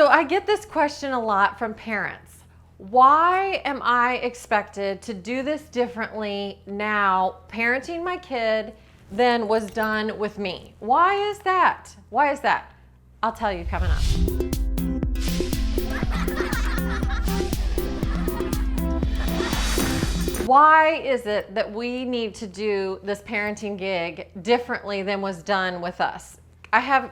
So I get this question a lot from parents. Why am I expected to do this differently now, parenting my kid, than was done with me? Why is that? Why is that? I'll tell you coming up. Why is it that we need to do this parenting gig differently than was done with us? I have,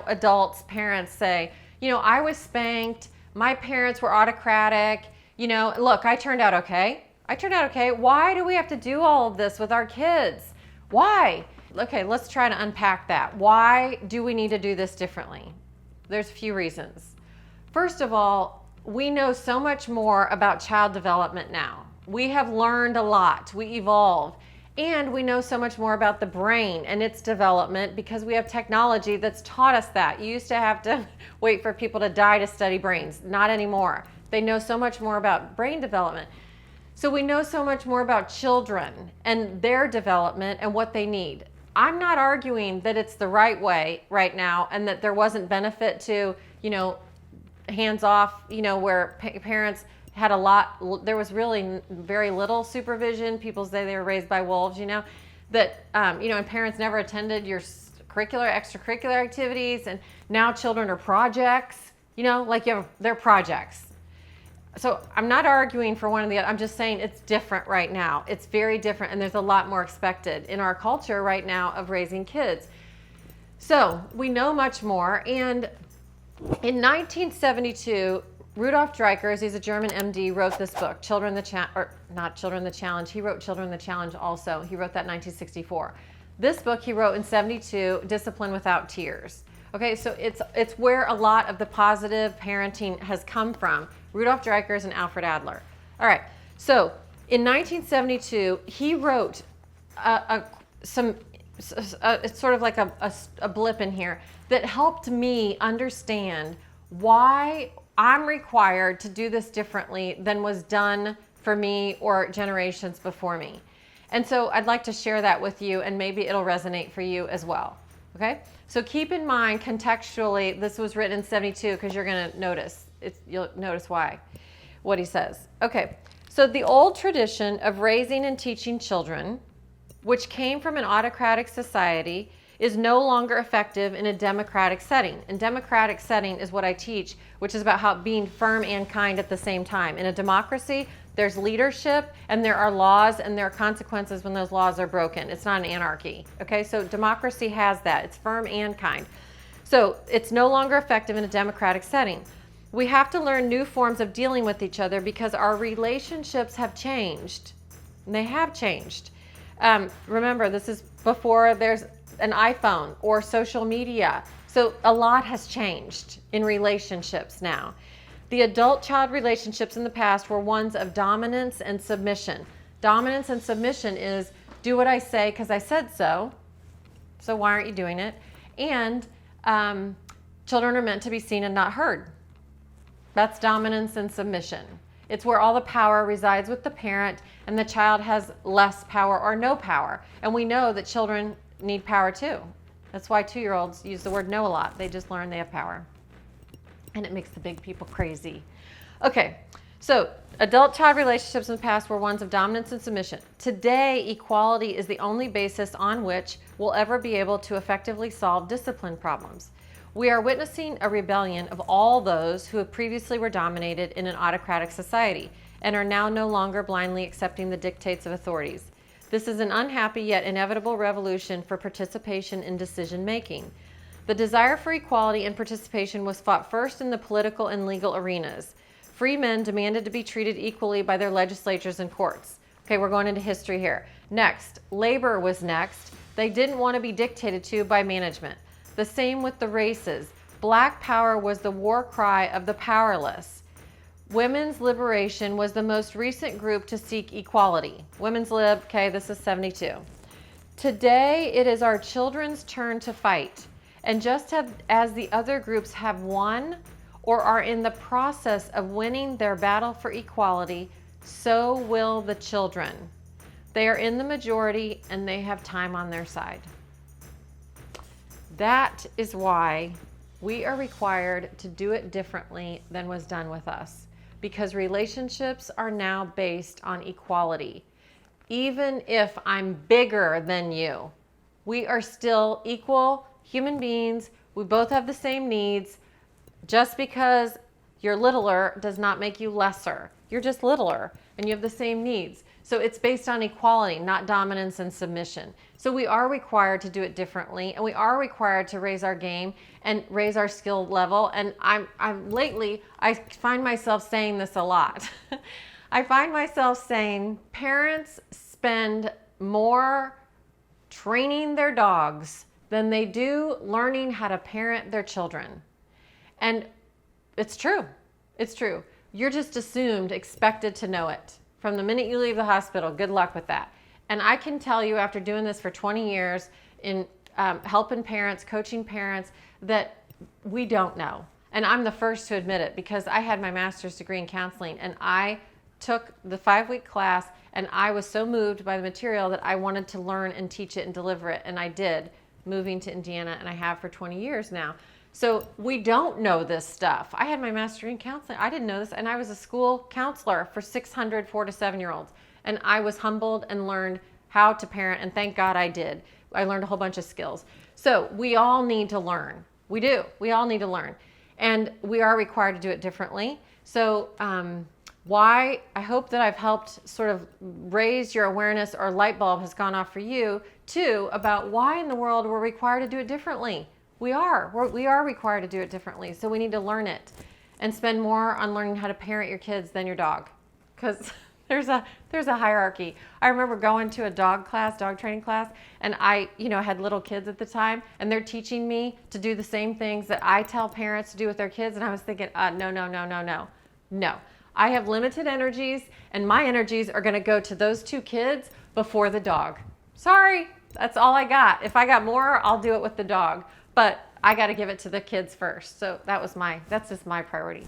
adults, parents say, I was spanked, my parents were autocratic, look, I turned out okay. Why do we have to do all of this with our kids? Why? Okay, let's try to unpack that. Why do we need to do this differently? There's a few reasons. First of all, we know so much more about child development now. We have learned a lot, we evolve, and we know so much more about the brain and its development because we have technology that's taught us that. You used to have to wait for people to die to study brains. Not anymore. They know so much more about brain development. So we know so much more about children and their development and what they need. I'm not arguing that it's the right way right now and that there wasn't benefit to, hands off, where parents had a lot, there was really very little supervision. People say they were raised by wolves, that, and parents never attended your extracurricular activities, and now children are projects, they're projects. So I'm not arguing for one or the other. I'm just saying it's different right now. It's very different, and there's a lot more expected in our culture right now of raising kids. So we know much more, and in 1972, Rudolf Dreikurs, he's a German MD, wrote this book, Children the Challenge. He wrote Children the Challenge also. He wrote that in 1964. This book he wrote in 72, Discipline Without Tears. Okay, so it's where a lot of the positive parenting has come from. Rudolf Dreikurs and Alfred Adler. All right, so in 1972, he wrote it's sort of like a blip in here that helped me understand why I'm required to do this differently than was done for me or generations before me. And so I'd like to share that with you, and maybe it'll resonate for you as well. Okay? So keep in mind contextually, this was written in 72 because you're going to notice. You'll notice why, what he says. Okay, so the old tradition of raising and teaching children, which came from an autocratic society, is no longer effective in a democratic setting. And democratic setting is what I teach, which is about how being firm and kind at the same time. In a democracy, there's leadership and there are laws and there are consequences when those laws are broken. It's not an anarchy. Okay, so democracy has that. It's firm and kind. So it's no longer effective in a democratic setting. We have to learn new forms of dealing with each other because our relationships have changed. And they have changed. Remember, this is before there's an iPhone or social media. So a lot has changed in relationships now. The adult-child relationships in the past were ones of dominance and submission. Dominance and submission is do what I say because I said so. So why aren't you doing it? And children are meant to be seen and not heard. That's dominance and submission. It's where all the power resides with the parent and the child has less power or no power. And we know that children need power too. That's why 2-year-olds use the word no a lot. They just learn they have power. And it makes the big people crazy. Okay, so adult-child relationships in the past were ones of dominance and submission. Today, equality is the only basis on which we'll ever be able to effectively solve discipline problems. We are witnessing a rebellion of all those who previously were dominated in an autocratic society and are now no longer blindly accepting the dictates of authorities. This is an unhappy yet inevitable revolution for participation in decision making. The desire for equality and participation was fought first in the political and legal arenas. Free men demanded to be treated equally by their legislatures and courts. Okay, we're going into history here. Next, labor was next. They didn't want to be dictated to by management. The same with the races. Black power was the war cry of the powerless. Women's liberation was the most recent group to seek equality. Women's Lib, okay, this is 72. Today, it is our children's turn to fight. And just as the other groups have won or are in the process of winning their battle for equality, so will the children. They are in the majority and they have time on their side. That is why We are required to do it differently than was done with us, because relationships are now based on equality. Even if I'm bigger than you, we are still equal human beings. We both have the same needs. Just because you're littler does not make you lesser. You're just littler and you have the same needs. So it's based on equality, not dominance and submission. So we are required to do it differently, and we are required to raise our game and raise our skill level. And I'm lately, I find myself saying this a lot. I find myself saying parents spend more training their dogs than they do learning how to parent their children. And it's true. It's true. You're just assumed, expected to know it. From the minute you leave the hospital, good luck with that. And I can tell you, after doing this for 20 years in helping parents, coaching parents, that we don't know. And I'm the first to admit it, because I had my master's degree in counseling and I took the 5-week class and I was so moved by the material that I wanted to learn and teach it and deliver it. And I did, moving to Indiana, and I have for 20 years now. So we don't know this stuff. I had my master's degree in counseling. I didn't know this. And I was a school counselor for 600 4 to 7-year-olds. And I was humbled and learned how to parent. And thank God I did. I learned a whole bunch of skills. So we all need to learn. We do. We all need to learn. And we are required to do it differently. So why? I hope that I've helped sort of raise your awareness, or light bulb has gone off for you too, about why in the world we're required to do it differently. We are required to do it differently. So we need to learn it and spend more on learning how to parent your kids than your dog, because there's a hierarchy. I remember going to a dog training class, and I had little kids at the time, and they're teaching me to do the same things that I tell parents to do with their kids. And I was thinking, no. I have limited energies, and my energies are going to go to those 2 kids before the dog. Sorry, that's all I got. If I got more, I'll do it with the dog. But I got to give it to the kids first. So that's just my priority.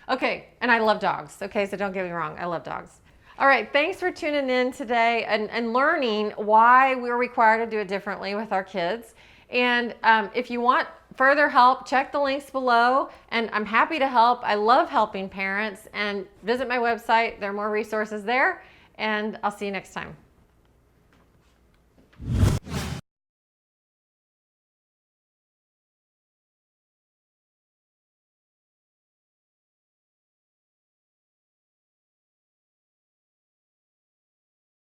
Okay, and I love dogs. Okay, so don't get me wrong, I love dogs. All right, thanks for tuning in today and learning why we're required to do it differently with our kids. And if you want further help, check the links below, and I'm happy to help. I love helping parents, and visit my website. There are more resources there, and I'll see you next time.